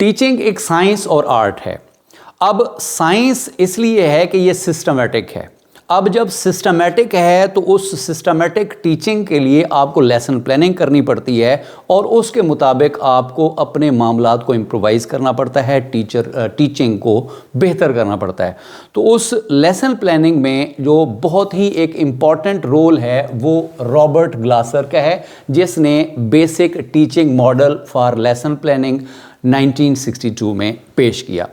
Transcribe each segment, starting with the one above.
Teaching एक science और art है। अब साइंस इसलिए है कि ये सिस्टमेटिक है। अब जब सिस्टमेटिक है तो उस सिस्टमेटिक टीचिंग के लिए आपको लेसन प्लानिंग करनी पड़ती है और उसके मुताबिक आपको अपने मामलात को इम्प्रोवाइज करना पड़ता है, टीचिंग को बेहतर करना पड़ता है। तो उस लेसन प्लानिंग में जो बहुत ही एक इम्पॉर्टेंट रोल है वो रॉबर्ट ग्लासर का है, जिसने basic teaching model for lesson planning 1962 में पेश किया।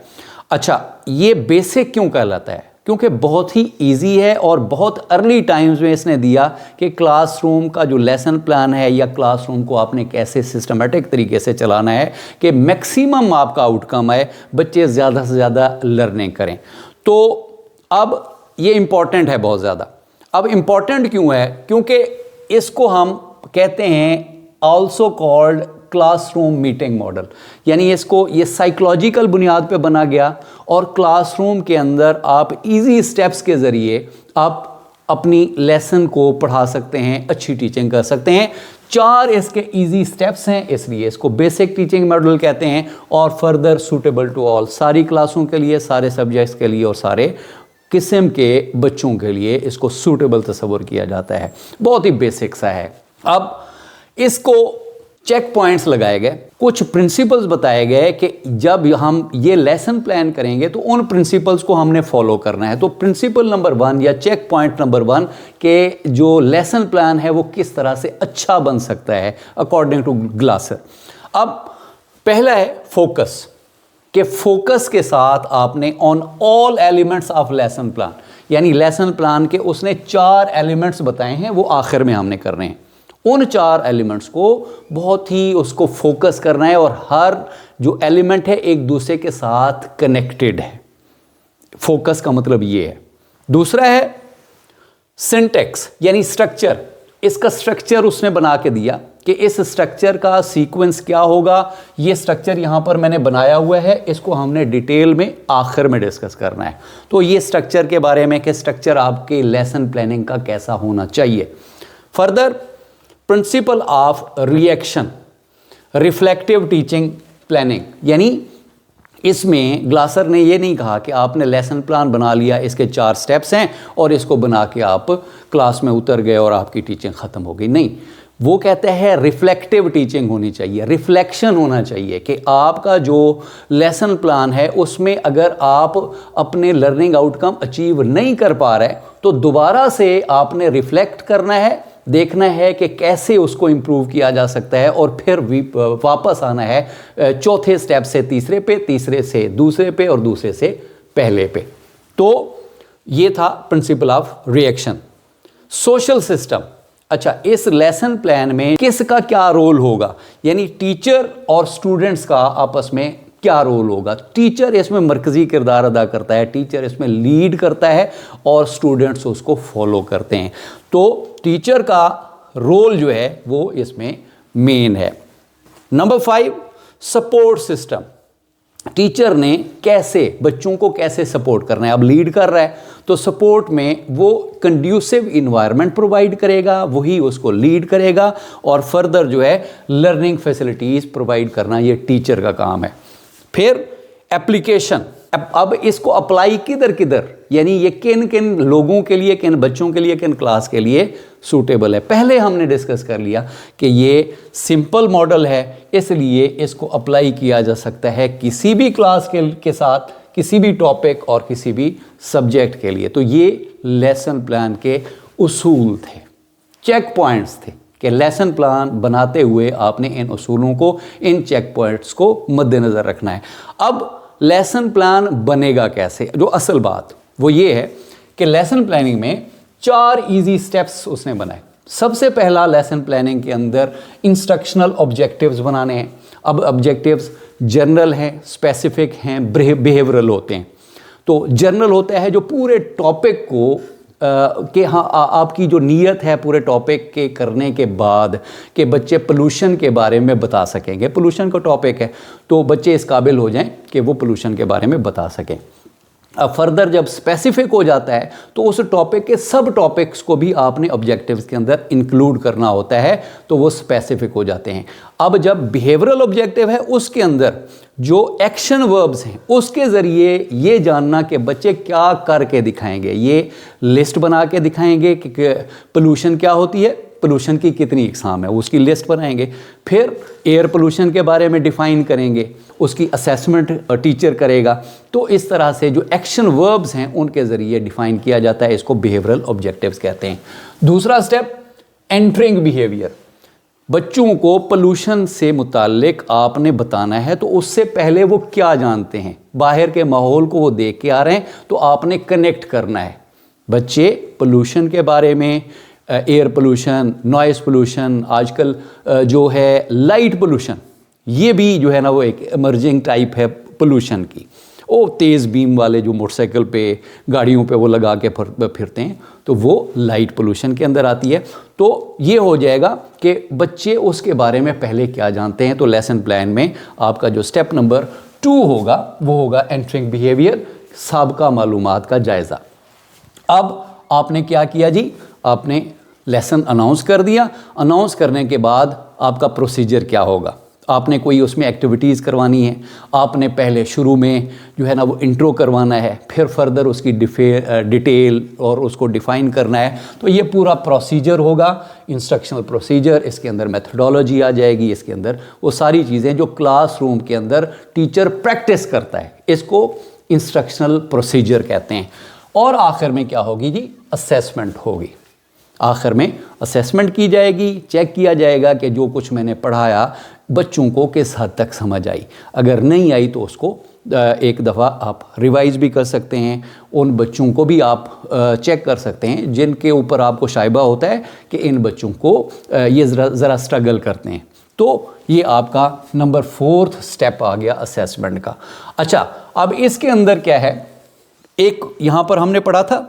अच्छा, ये बेसिक क्यों कहलाता है? क्योंकि बहुत ही इजी है और बहुत अर्ली टाइम्स में इसने दिया कि क्लासरूम का जो लेसन प्लान है या क्लासरूम को आपने कैसे सिस्टमेटिक तरीके से चलाना है कि मैक्सिमम आपका आउटकम है, बच्चे ज़्यादा से ज़्यादा लर्निंग करें। तो अब ये इम्पॉर्टेंट है बहुत ज़्यादा। अब इम्पॉर्टेंट क्यों है? क्योंकि इसको हम कहते हैं also called classroom meeting model, यानी इसको ये साइकोलॉजिकल बुनियाद पे बना गया और क्लासरूम के अंदर आप इजी स्टेप्स के ज़रिए आप अपनी लेसन को पढ़ा सकते हैं, अच्छी टीचिंग कर सकते हैं। 4 इसके इजी स्टेप्स हैं, इसलिए इसको बेसिक टीचिंग मॉडल कहते हैं। और फर्दर सूटेबल टू ऑल, सारी क्लासों के लिए, सारे सब्जेक्ट्स के लिए और सारे किस्म के बच्चों के लिए इसको सूटेबल तस्वर किया जाता है। बहुत ही बेसिक सा है। अब इसको चेक पॉइंट्स लगाए गए, कुछ प्रिंसिपल्स बताए गए कि जब हम ये लेसन प्लान करेंगे तो उन प्रिंसिपल्स को हमने फॉलो करना है। तो प्रिंसिपल नंबर 1 या चेक पॉइंट नंबर 1 के जो लेसन प्लान है वो किस तरह से अच्छा बन सकता है अकॉर्डिंग टू ग्लासर। अब पहला है फोकस, कि फोकस के साथ आपने on all elements of lesson plan, यानी लेसन प्लान के उसने 4 एलिमेंट्स बताए हैं, वो आखिर में हमने करने हैं। उन 4 एलिमेंट्स को बहुत ही उसको फोकस करना है और हर जो एलिमेंट है एक दूसरे के साथ कनेक्टेड है। फोकस का मतलब ये है। दूसरा है सिंटेक्स, यानी स्ट्रक्चर। इसका स्ट्रक्चर उसने बना के दिया कि इस स्ट्रक्चर का सीक्वेंस क्या होगा। ये स्ट्रक्चर यहाँ पर मैंने बनाया हुआ है, इसको हमने डिटेल में आखिर में डिस्कस करना है। तो ये स्ट्रक्चर के बारे में कि स्ट्रक्चर आपके लेसन प्लानिंग का कैसा होना चाहिए। Further principle of reaction, reflective teaching planning, यानी इसमें ग्लासर ने ये नहीं कहा कि आपने लेसन प्लान बना लिया, इसके 4 स्टेप्स हैं और इसको बना के आप क्लास में उतर गए और आपकी टीचिंग ख़त्म हो गई। नहीं, वो कहते हैं रिफ्लेक्टिव टीचिंग होनी चाहिए, रिफ्लेक्शन होना चाहिए कि आपका जो लेसन प्लान है उसमें अगर आप अपने लर्निंग आउटकम अचीव नहीं कर पा रहे तो दोबारा से आपने रिफ्लेक्ट करना है, देखना है कि कैसे उसको इम्प्रूव किया जा सकता है और फिर वापस आना है चौथे स्टेप से तीसरे पे, तीसरे से दूसरे पे और दूसरे से पहले पे। तो ये था principle of reaction. Social system, अच्छा, इस लेसन प्लान में किसका क्या रोल होगा, यानी टीचर और स्टूडेंट्स का आपस में क्या रोल होगा। टीचर इसमें मरकजी किरदार अदा करता है, टीचर इसमें लीड करता है और स्टूडेंट्स उसको फॉलो करते हैं। तो टीचर का रोल जो है वो इसमें मेन है। Number 5, support system. टीचर ने कैसे बच्चों को कैसे सपोर्ट करना है। अब लीड कर रहा है तो सपोर्ट में वो कंड्यूसिव इन्वायरमेंट प्रोवाइड करेगा, वही उसको लीड करेगा और फर्दर जो है लर्निंग फैसिलिटीज़ प्रोवाइड करना ये टीचर का काम है। फिर एप्लीकेशन, अब इसको अप्लाई किधर किधर, यानी ये किन किन लोगों के लिए, किन बच्चों के लिए, किन क्लास के लिए सूटेबल है। पहले हमने डिस्कस कर लिया कि ये सिंपल मॉडल है, इसलिए इसको अप्लाई किया जा सकता है किसी भी क्लास के साथ, किसी भी टॉपिक और किसी भी सब्जेक्ट के लिए। तो ये लेसन प्लान के उसूल थे, चेक पॉइंट्स थे कि लेसन प्लान बनाते हुए आपने इन उसूलों को, इन चेक पॉइंट्स को मद्देनज़र रखना है। अब लेसन प्लान बनेगा कैसे, जो असल बात वो ये है कि लेसन प्लानिंग में 4 इजी स्टेप्स उसने बनाए। सबसे पहला लेसन प्लानिंग के अंदर इंस्ट्रक्शनल ऑब्जेक्टिव्स बनाने हैं। अब ऑब्जेक्टिव्स जनरल हैं, स्पेसिफिक हैं, बिहेवियरल होते हैं। तो जनरल होता है जो पूरे टॉपिक को कि हाँ आपकी जो नीयत है पूरे टॉपिक के करने के बाद कि बच्चे पोल्यूशन के बारे में बता सकेंगे। पोल्यूशन का टॉपिक है तो बच्चे इस काबिल हो जाएं कि वो पोल्यूशन के बारे में बता सकें। अब फर्दर जब स्पेसिफिक हो जाता है तो उस टॉपिक के सब टॉपिक्स को भी आपने ऑब्जेक्टिव्स के अंदर इंक्लूड करना होता है, तो वो स्पेसिफिक हो जाते हैं। अब जब बिहेवियरल ऑब्जेक्टिव है उसके अंदर जो एक्शन वर्ब्स हैं उसके ज़रिए ये जानना कि बच्चे क्या करके दिखाएंगे, ये लिस्ट बना के दिखाएंगे कि पोल्यूशन क्या होती है, पोल्यूशन की कितनी इकसाम है, उसकी लिस्ट बनाएंगे। फिर एयर पोल्यूशन के बारे में डिफ़ाइन करेंगे, उसकी असेसमेंट टीचर करेगा। तो इस तरह से जो एक्शन वर्ब्स हैं उनके ज़रिए डिफ़ाइन किया जाता है, इसको बिहेवियरल ऑब्जेक्टिव्स कहते हैं। दूसरा स्टेप एंटरिंग बिहेवियर। बच्चों को पोल्यूशन से मुताल्लिक आपने बताना है, तो उससे पहले वो क्या जानते हैं, बाहर के माहौल को वो देख के आ रहे हैं, तो आपने कनेक्ट करना है। बच्चे पोल्यूशन के बारे में, एयर पोल्यूशन, नॉइस पोल्यूशन, आजकल जो है लाइट पोल्यूशन, ये भी जो है ना वो एक इमर्जिंग टाइप है पोल्यूशन की। वो तेज़ बीम वाले जो मोटरसाइकिल पे, गाड़ियों पे वो लगा के फिरते हैं, तो वो लाइट पोल्यूशन के अंदर आती है। तो ये हो जाएगा कि बच्चे उसके बारे में पहले क्या जानते हैं। तो लेसन प्लान में आपका जो स्टेप नंबर 2 होगा वो होगा एंटरिंग बिहेवियर, साबका मालूमात का जायज़ा। अब आपने क्या किया जी, आपने लेसन अनाउंस कर दिया। अनाउंस करने के बाद आपका प्रोसीजर क्या होगा, आपने कोई उसमें एक्टिविटीज़ करवानी है। आपने पहले शुरू में जो है ना वो इंट्रो करवाना है, फिर फर्दर उसकी डिटेल और उसको डिफ़ाइन करना है। तो ये पूरा प्रोसीजर होगा, इंस्ट्रक्शनल प्रोसीजर। इसके अंदर मेथडोलॉजी आ जाएगी, इसके अंदर वो सारी चीज़ें जो क्लासरूम के अंदर टीचर प्रैक्टिस करता है, इसको इंस्ट्रक्शनल प्रोसीजर कहते हैं। और आखिर में क्या होगी जी, असेसमेंट होगी। आखिर में असेसमेंट की जाएगी, चेक किया जाएगा कि जो कुछ मैंने पढ़ाया बच्चों को किस हद तक समझ आई। अगर नहीं आई तो उसको एक दफ़ा आप रिवाइज़ भी कर सकते हैं। उन बच्चों को भी आप चेक कर सकते हैं जिनके ऊपर आपको शाइबा होता है कि इन बच्चों को ये ज़रा स्ट्रगल करते हैं। तो ये आपका नंबर 4th स्टेप आ गया असेसमेंट का। अच्छा, अब इसके अंदर क्या है, एक यहाँ पर हमने पढ़ा था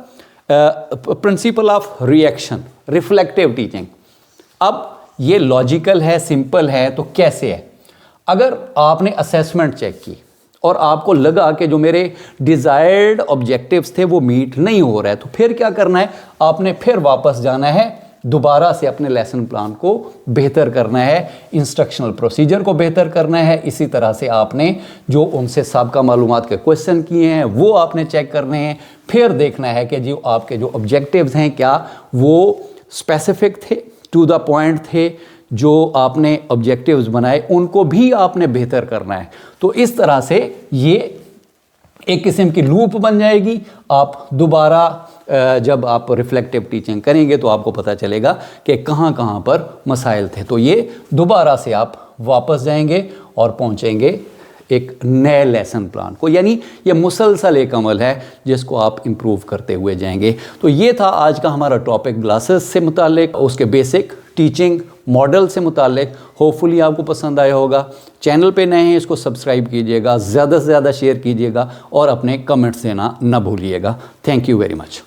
principle of reaction, reflective teaching. अब ये लॉजिकल है, सिंपल है, तो कैसे है? अगर आपने असेसमेंट चेक की और आपको लगा कि जो मेरे डिज़ायर्ड ऑब्जेक्टिव्स थे वो मीट नहीं हो रहा है, तो फिर क्या करना है, आपने फिर वापस जाना है, दोबारा से अपने लेसन प्लान को बेहतर करना है, इंस्ट्रक्शनल प्रोसीजर को बेहतर करना है। इसी तरह से आपने जो उनसे साबका मालूमात के क्वेश्चन किए हैं वो आपने चेक करने हैं। फिर देखना है कि जो आपके जो ऑब्जेक्टिव्स हैं क्या वो स्पेसिफिक थे, टू द पॉइंट थे, जो आपने ऑब्जेक्टिव्स बनाए उनको भी आपने बेहतर करना है। तो इस तरह से ये एक किस्म की लूप बन जाएगी। आप दोबारा जब आप रिफ्लेक्टिव टीचिंग करेंगे तो आपको पता चलेगा कि कहाँ कहाँ पर मसाइल थे। तो ये दोबारा से आप वापस जाएंगे और पहुँचेंगे एक नए लेसन प्लान को, यानी ये मुसलसल एक अमल है जिसको आप इम्प्रूव करते हुए जाएंगे। तो ये था आज का हमारा टॉपिक ग्लासेस से मुतालिक, उसके बेसिक टीचिंग मॉडल से मुतालिक। होपफुली आपको पसंद आया होगा। चैनल पे नए हैं, इसको सब्सक्राइब कीजिएगा, ज़्यादा से ज़्यादा शेयर कीजिएगा और अपने कमेंट्स देना ना भूलिएगा। Thank you very much.